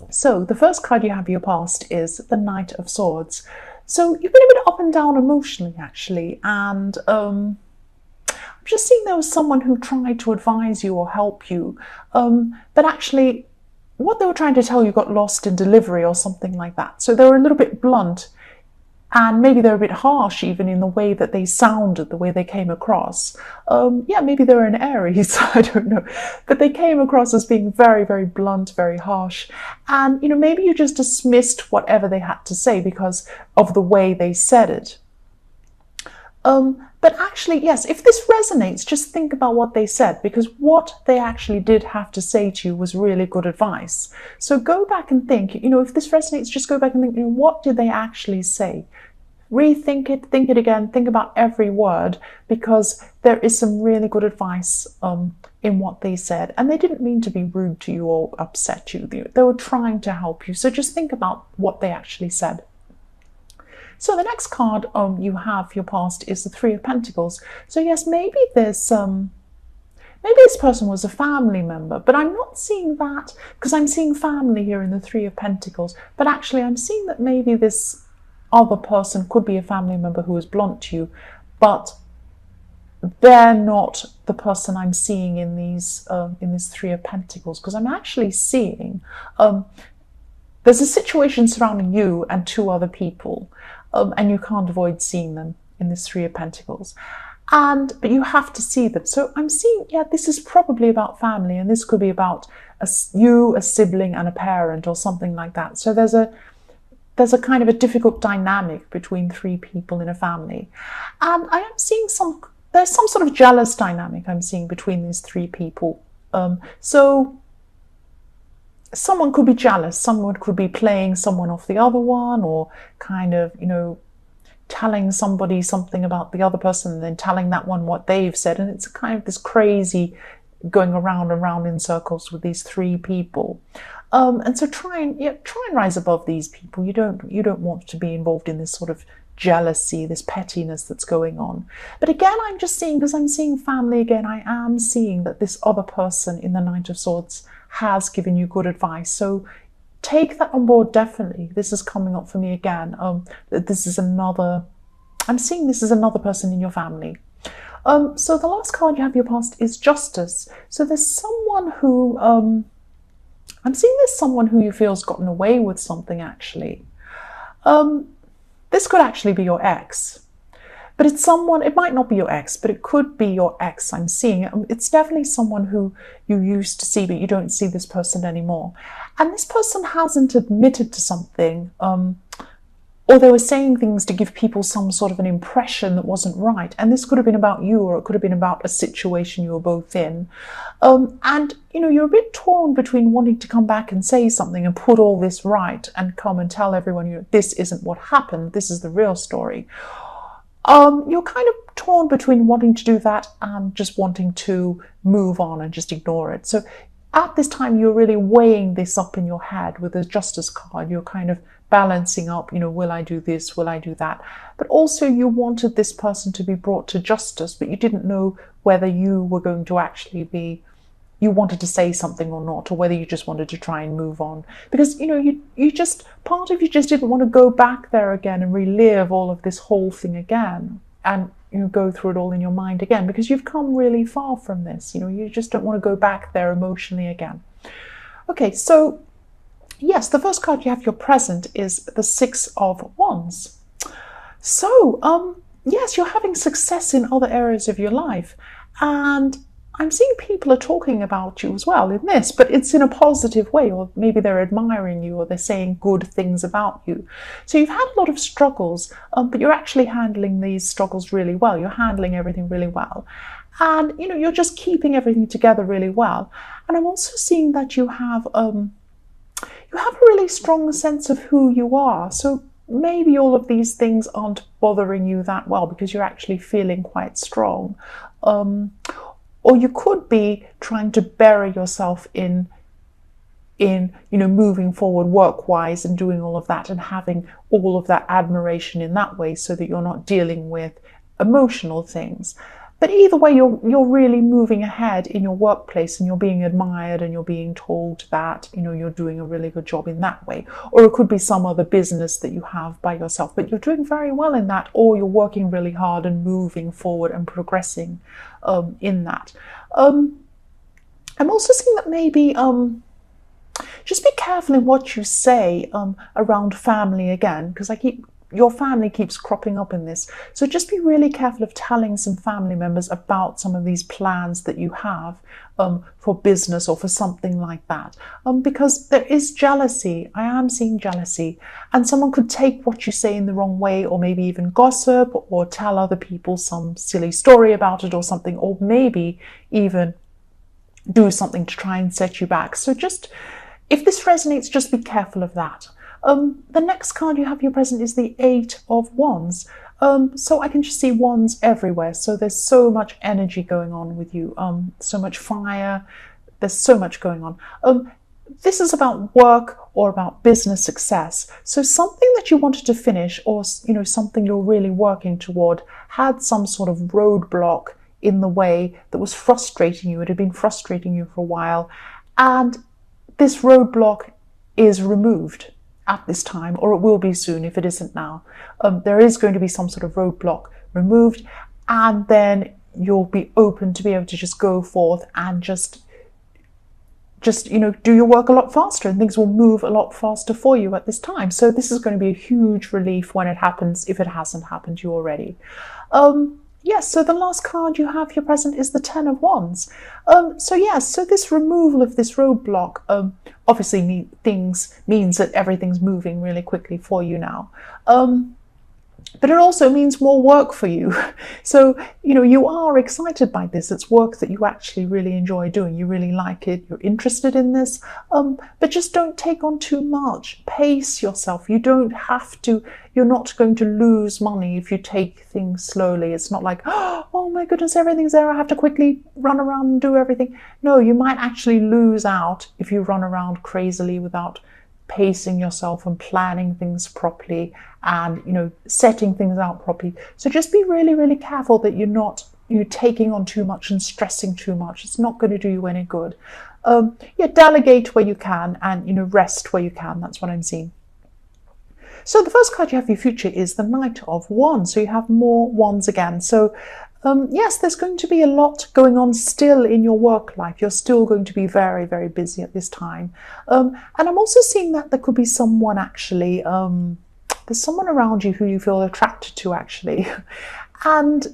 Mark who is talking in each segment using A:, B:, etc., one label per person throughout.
A: So the first card you have for your past is the Knight of Swords. So you've been a bit up and down emotionally, actually, and I'm just seeing there was someone who tried to advise you or help you, but actually what they were trying to tell you got lost in delivery or something like that. So they were a little bit blunt, and maybe they're a bit harsh even in the way that they sounded, the way they came across. Yeah, maybe they're an Aries, I don't know. But they came across as being very, very blunt, very harsh. And, maybe you just dismissed whatever they had to say because of the way they said it. But actually, yes, if this resonates, just think about what they said, because what they actually did have to say to you was really good advice. So go back and think, if this resonates, just go back and think, what did they actually say? Rethink it, think it again, think about every word, because there is some really good advice in what they said. And they didn't mean to be rude to you or upset you. They were trying to help you. So just think about what they actually said. So the next card you have for your past is the Three of Pentacles. So yes, maybe this person was a family member, but I'm not seeing that, because I'm seeing family here in the Three of Pentacles. But actually I'm seeing that maybe this other person could be a family member who is blunt to you, but they're not the person I'm seeing in this Three of Pentacles, because I'm actually seeing there's a situation surrounding you and two other people. And you can't avoid seeing them in this Three of Pentacles. But you have to see them. So I'm seeing, yeah, this is probably about family, and this could be about you, a sibling, and a parent, or something like that. So there's a kind of a difficult dynamic between three people in a family. And I am seeing there's some sort of jealous dynamic I'm seeing between these three people. So someone could be jealous, someone could be playing someone off the other one, or kind of, telling somebody something about the other person and then telling that one what they've said. And it's kind of this crazy going around and around in circles with these three people. And so try and rise above these people. You don't want to be involved in this sort of jealousy, this pettiness that's going on. But again, I'm just seeing, because I'm seeing family again, I am seeing that this other person in the Knight of Swords has given you good advice. So take that on board, definitely. This is coming up for me again. I'm seeing this is another person in your family. So the last card you have your past is Justice. So there's someone who, I'm seeing there's someone who you feel has gotten away with something, actually. This could actually be your ex. But it's someone, it might not be your ex, but it could be your ex I'm seeing. It's definitely someone who you used to see, but you don't see this person anymore. And this person hasn't admitted to something, or they were saying things to give people some sort of an impression that wasn't right. And this could have been about you, or it could have been about a situation you were both in. And, you're a bit torn between wanting to come back and say something and put all this right and come and tell everyone, this isn't what happened, this is the real story. You're kind of torn between wanting to do that and just wanting to move on and just ignore it. So at this time, you're really weighing this up in your head with the Justice card. You're kind of balancing up, will I do this? Will I do that? But also you wanted this person to be brought to justice, but you didn't know whether you were going to actually you wanted to say something or not, or whether you just wanted to try and move on. Because, part of you just didn't want to go back there again and relive all of this whole thing again and, go through it all in your mind again, because you've come really far from this. You just don't want to go back there emotionally again. Okay, so yes, the first card you have your present is the Six of Wands. So, yes, you're having success in other areas of your life, and I'm seeing people are talking about you as well in this, but it's in a positive way, or maybe they're admiring you, or they're saying good things about you. So you've had a lot of struggles, but you're actually handling these struggles really well. You're handling everything really well. And, you're just keeping everything together really well. And I'm also seeing that you have a really strong sense of who you are. So maybe all of these things aren't bothering you that well because you're actually feeling quite strong. Or you could be trying to bury yourself in moving forward work-wise and doing all of that and having all of that admiration in that way, so that you're not dealing with emotional things. But either way, you're really moving ahead in your workplace, and you're being admired, and you're being told that, you know, you're doing a really good job in that way. Or it could be some other business that you have by yourself, but you're doing very well in that, or you're working really hard and moving forward and progressing in that. I'm also seeing that maybe just be careful in what you say around family again, because your family keeps cropping up in this. So just be really careful of telling some family members about some of these plans that you have for business or for something like that. Because there is jealousy. I am seeing jealousy. And someone could take what you say in the wrong way, or maybe even gossip or tell other people some silly story about it or something, or maybe even do something to try and set you back. So just, if this resonates, just be careful of that. The next card you have your present is the Eight of Wands. So I can just see wands everywhere. So there's so much energy going on with you, so much fire. There's so much going on. This is about work or about business success. So something that you wanted to finish, or, you know, something you're really working toward, had some sort of roadblock in the way that was frustrating you. It had been frustrating you for a while. And this roadblock is removed at this time, or it will be soon if it isn't now. There is going to be some sort of roadblock removed, and then you'll be open to be able to just go forth and just you know, do your work a lot faster, and things will move a lot faster for you at this time. So this is going to be a huge relief when it happens, if it hasn't happened to you already. Yes, so the last card you have your present is the Ten of Wands. So this removal of this roadblock obviously means that everything's moving really quickly for you now. But it also means more work for you. So, you know, you are excited by this. It's work that you actually really enjoy doing. You really like it. You're interested in this. But just don't take on too much. Pace yourself. You don't have to. You're not going to lose money if you take things slowly. It's not like, oh my goodness, everything's there. I have to quickly run around and do everything. No, you might actually lose out if you run around crazily without pacing yourself and planning things properly, and, you know, setting things out properly. So just be really, really careful that you're taking on too much and stressing too much. It's not going to do you any good. Delegate where you can, and, you know, rest where you can. That's what I'm seeing. So the first card you have for your future is the Knight of Wands. So you have more wands again. So yes, there's going to be a lot going on still in your work life. You're still going to be very, very busy at this time. And I'm also seeing that there could be someone actually, there's someone around you who you feel attracted to actually. And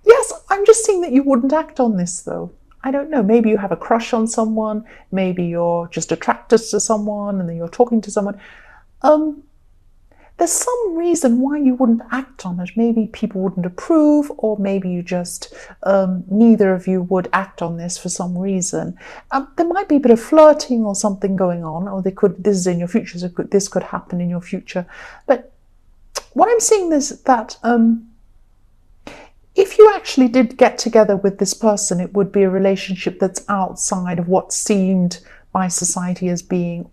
A: yes, I'm just seeing that you wouldn't act on this though. I don't know, maybe you have a crush on someone, maybe you're just attracted to someone and then you're talking to someone. There's some reason why you wouldn't act on it. Maybe people wouldn't approve, or maybe you just, neither of you would act on this for some reason. There might be a bit of flirting or something going on, or this is in your future, so this could happen in your future. But what I'm seeing is that if you actually did get together with this person, it would be a relationship that's outside of what seemed by society as being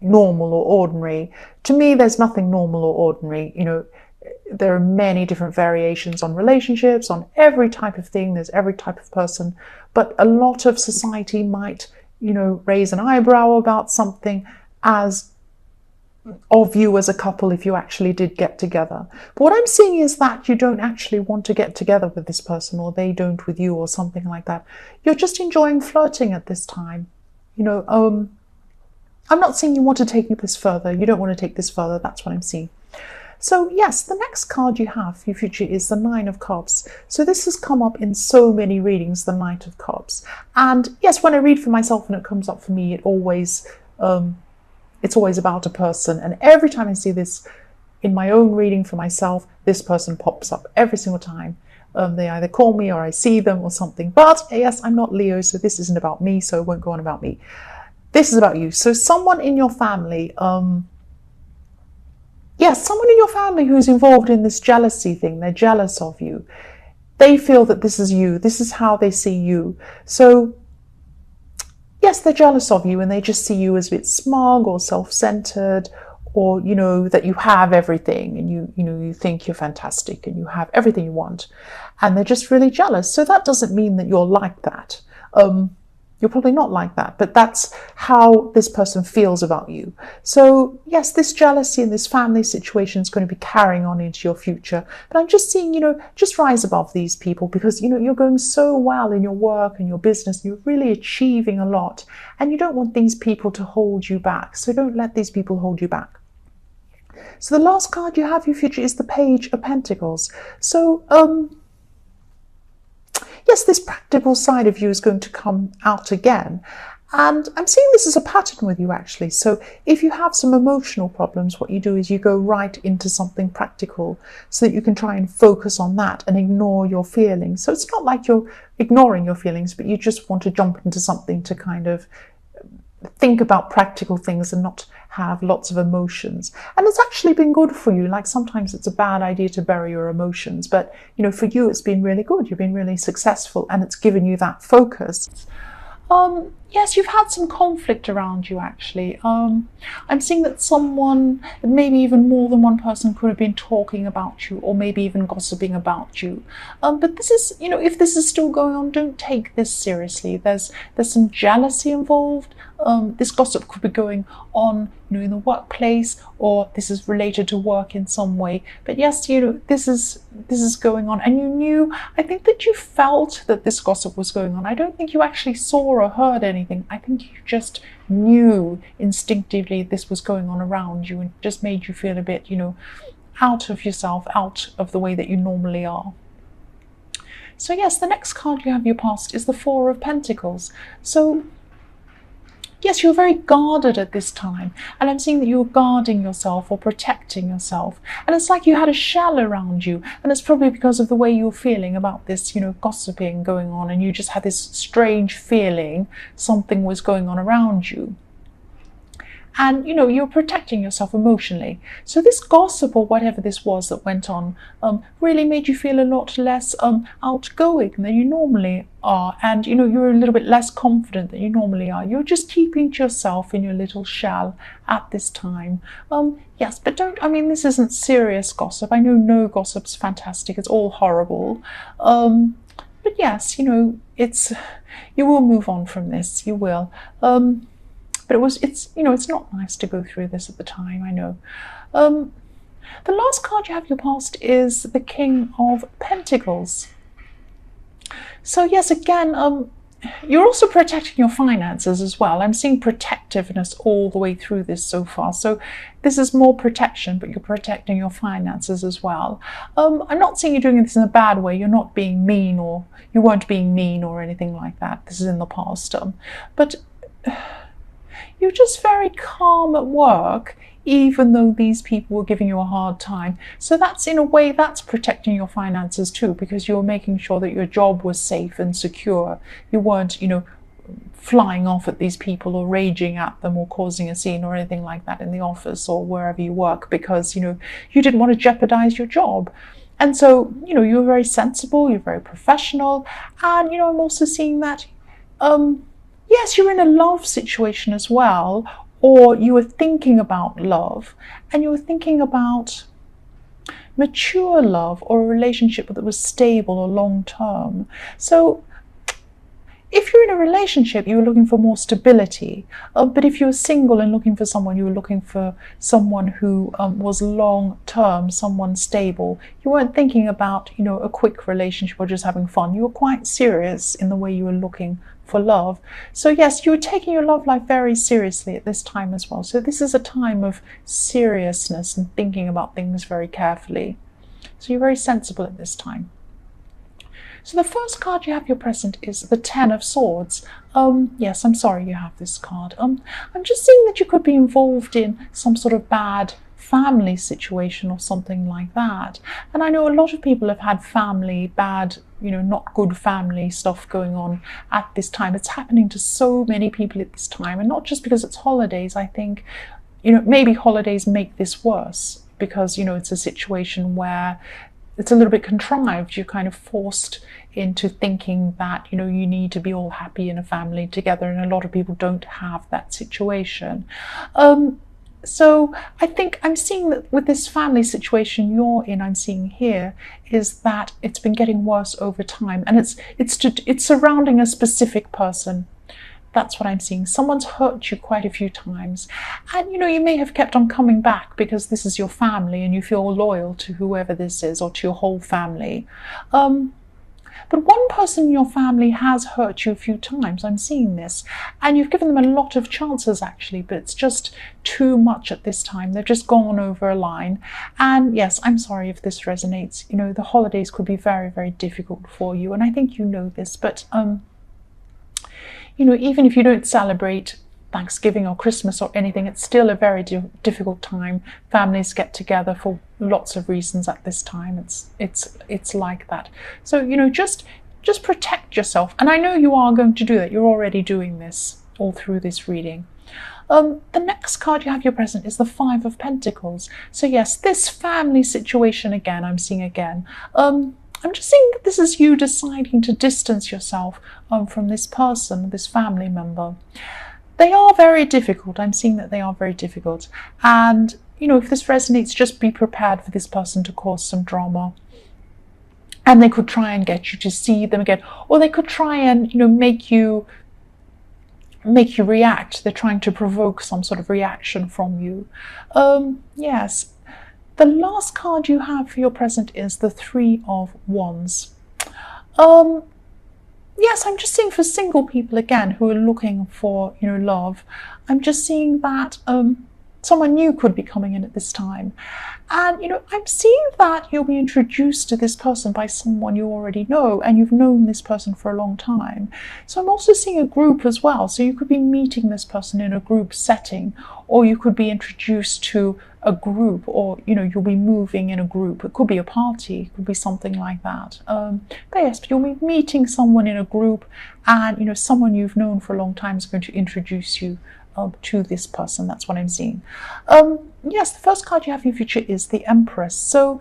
A: normal or ordinary. To me, there's nothing normal or ordinary. You know, there are many different variations on relationships, on every type of thing. There's every type of person, but a lot of society might, you know, raise an eyebrow about something of you as a couple if you actually did get together. But what I'm seeing is that you don't actually want to get together with this person, or they don't with you, or something like that. You're just enjoying flirting at this time. You know, I'm not saying you want to take this further. You don't want to take this further. That's what I'm seeing. So yes, the next card you have for your future is the Nine of Cups. So this has come up in so many readings, the Knight of Cups. And yes, when I read for myself and it comes up for me, it's always about a person. And every time I see this in my own reading for myself, this person pops up every single time. They either call me or I see them or something. But yes, I'm not Leo, so this isn't about me, so it won't go on about me. This is about you. So someone in your family, someone in your family who's involved in this jealousy thing. They're jealous of you. They feel that this is you. This is how they see you. So yes, they're jealous of you, and they just see you as a bit smug or self-centered, or you know that you have everything, and you think you're fantastic and you have everything you want, and they're just really jealous. So that doesn't mean that you're like that. You're probably not like that, but that's how this person feels about you. So yes, this jealousy and this family situation is going to be carrying on into your future. But I'm just seeing, just rise above these people, because, you're going so well in your work and your business. You're really achieving a lot, and you don't want these people to hold you back. So don't let these people hold you back. So the last card you have for your future is the Page of Pentacles. So, yes, this practical side of you is going to come out again. And I'm seeing this as a pattern with you, actually. So if you have some emotional problems, what you do is you go right into something practical so that you can try and focus on that and ignore your feelings. So it's not like you're ignoring your feelings, but you just want to jump into something to kind of think about practical things and not have lots of emotions. And it's actually been good for you. Like sometimes it's a bad idea to bury your emotions, but for you it's been really good. You've been really successful, and it's given you that focus. Yes, you've had some conflict around you, actually. I'm seeing that someone, maybe even more than one person, could have been talking about you, or maybe even gossiping about you. But this is, if this is still going on, don't take this seriously. There's some jealousy involved. This gossip could be going on, in the workplace, or this is related to work in some way. But yes, this is going on, and you knew. I think that you felt that this gossip was going on. I don't think you actually saw or heard anything. I think you just knew instinctively this was going on around you, and just made you feel a bit, out of yourself, out of the way that you normally are. So yes, the next card you have your past is the Four of Pentacles. So yes, you're very guarded at this time, and I'm seeing that you're guarding yourself or protecting yourself, and it's like you had a shell around you, and it's probably because of the way you're feeling about this, gossiping going on, and you just had this strange feeling something was going on around you. And you're protecting yourself emotionally. So this gossip, or whatever this was that went on, really made you feel a lot less outgoing than you normally are, and you're a little bit less confident than you normally are. You're just keeping to yourself in your little shell at this time. Yes, but this isn't serious gossip. I know no gossip's fantastic, it's all horrible. But yes, it's, you will move on from this, you will. But it's not nice to go through this at the time, I know. The last card you have your past is the King of Pentacles. So yes, again, you're also protecting your finances as well. I'm seeing protectiveness all the way through this so far. So this is more protection, but you're protecting your finances as well. I'm not seeing you doing this in a bad way. You're not being mean, or you weren't being mean or anything like that. This is in the past. But you're just very calm at work, even though these people were giving you a hard time. So that's, in a way, that's protecting your finances too, because you're making sure that your job was safe and secure. You weren't, flying off at these people or raging at them or causing a scene or anything like that in the office or wherever you work, because, you didn't want to jeopardize your job. And so, you're very sensible, you're very professional. And, I'm also seeing that, yes, you're in a love situation as well, or you were thinking about love, and you were thinking about mature love, or a relationship that was stable or long-term. So if you're in a relationship, you were looking for more stability. But if you're single and looking for someone, you were looking for someone who was long-term, someone stable. You weren't thinking about, a quick relationship or just having fun. You were quite serious in the way you were looking for love. So yes, you were taking your love life very seriously at this time as well. So this is a time of seriousness and thinking about things very carefully. So you're very sensible at this time. So the first card you have your present is the Ten of Swords. Yes, I'm sorry you have this card. I'm just seeing that you could be involved in some sort of bad family situation or something like that. And I know a lot of people have had bad, not good family stuff going on at this time. It's happening to so many people at this time, and not just because it's holidays. I think, maybe holidays make this worse, because, it's a situation where it's a little bit contrived. You're kind of forced into thinking that, you need to be all happy in a family together, and a lot of people don't have that situation. So I think I'm seeing that with this family situation you're in, I'm seeing here is that it's been getting worse over time, and it's surrounding a specific person. That's what I'm seeing. Someone's hurt you quite a few times, and you may have kept on coming back because this is your family and you feel loyal to whoever this is or to your whole family. But one person in your family has hurt you a few times. I'm seeing this. And you've given them a lot of chances, actually, but it's just too much at this time. They've just gone over a line. And yes, I'm sorry if this resonates. The holidays could be very, very difficult for you. And I think you know this. But, even if you don't celebrate Thanksgiving or Christmas or anything, it's still a very difficult time. Families get together for lots of reasons at this time. It's like that. So just protect yourself, and I know you are going to do that. You're already doing this all through this reading. The next card you have your present is the Five of Pentacles. So yes, this family situation again, I'm seeing again. I'm just seeing that this is you deciding to distance yourself from this person, this family member. They are very difficult. I'm seeing that they are very difficult. And, if this resonates, just be prepared for this person to cause some drama. And they could try and get you to see them again. Or they could try and, make you react. They're trying to provoke some sort of reaction from you. Yes. The last card you have for your present is the Three of Wands. Yes, I'm just seeing for single people again who are looking for, love. I'm just seeing that someone new could be coming in at this time. And, I'm seeing that you'll be introduced to this person by someone you already know, and you've known this person for a long time. So I'm also seeing a group as well. So you could be meeting this person in a group setting, or you could be introduced to a group, or, you'll be moving in a group. It could be a party, it could be something like that. But yes, but you'll be meeting someone in a group, and, someone you've known for a long time is going to introduce you to this person. That's what I'm seeing. Yes, the first card you have in your future is the Empress. So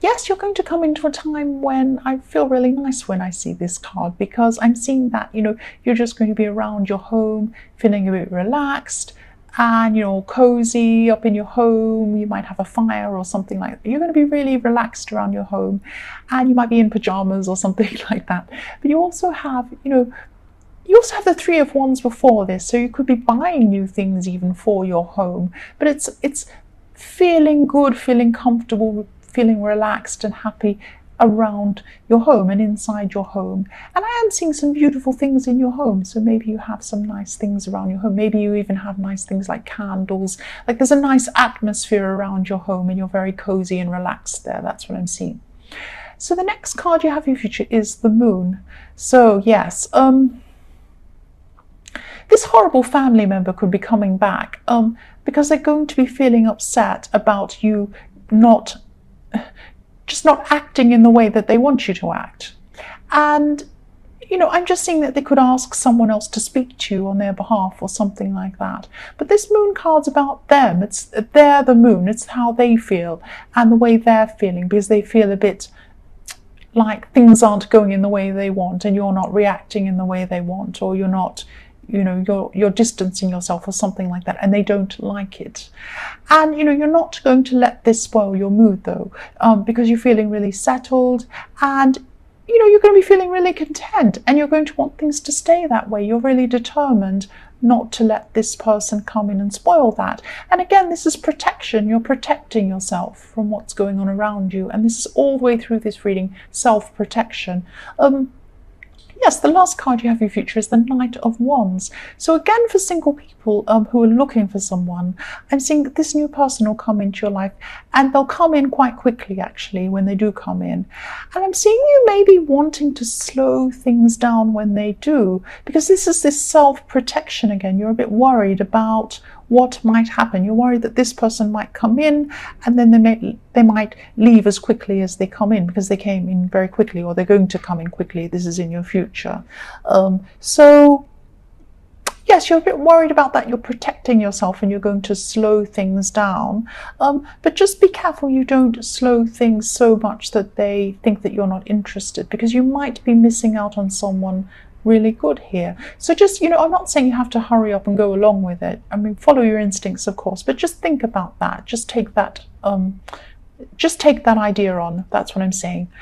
A: yes, you're going to come into a time when I feel really nice when I see this card, because I'm seeing that, you're just going to be around your home, feeling a bit relaxed and, cozy up in your home. You might have a fire or something like that. You're going to be really relaxed around your home, and you might be in pajamas or something like that. But you also have, the Three of Wands before this, so you could be buying new things even for your home. But it's feeling good, feeling comfortable, feeling relaxed and happy around your home and inside your home. And I am seeing some beautiful things in your home. So maybe you have some nice things around your home. Maybe you even have nice things like candles. Like there's a nice atmosphere around your home and you're very cozy and relaxed there. That's what I'm seeing. So the next card you have in your future is the Moon. So yes, this horrible family member could be coming back because they're going to be feeling upset about you not acting in the way that they want you to act. And, I'm just seeing that they could ask someone else to speak to you on their behalf or something like that. But this Moon card's about them. They're the Moon. It's how they feel and the way they're feeling, because they feel a bit like things aren't going in the way they want and you're not reacting in the way they want, or you're not, you're distancing yourself or something like that, and they don't like it. And you're not going to let this spoil your mood though, because you're feeling really settled, and you're going to be feeling really content, and you're going to want things to stay that way. You're really determined not to let this person come in and spoil that. And again, this is protection. You're protecting yourself from what's going on around you, and this is all the way through this reading, self-protection. Yes, the last card you have in your future is the Knight of Wands. So again, for single people who are looking for someone, I'm seeing that this new person will come into your life, and they'll come in quite quickly actually when they do come in. And I'm seeing you maybe wanting to slow things down when they do, because this is this self-protection again. You're a bit worried about what might happen. You're worried that this person might come in and then they might leave as quickly as they come in, because they came in very quickly, or they're going to come in quickly. This is in your future. So yes, you're a bit worried about that. You're protecting yourself and you're going to slow things down. But just be careful you don't slow things so much that they think that you're not interested, because you might be missing out on someone really good here. So just, I'm not saying you have to hurry up and go along with it. I mean, follow your instincts, of course, but just think about that. Just take that idea on. That's what I'm saying.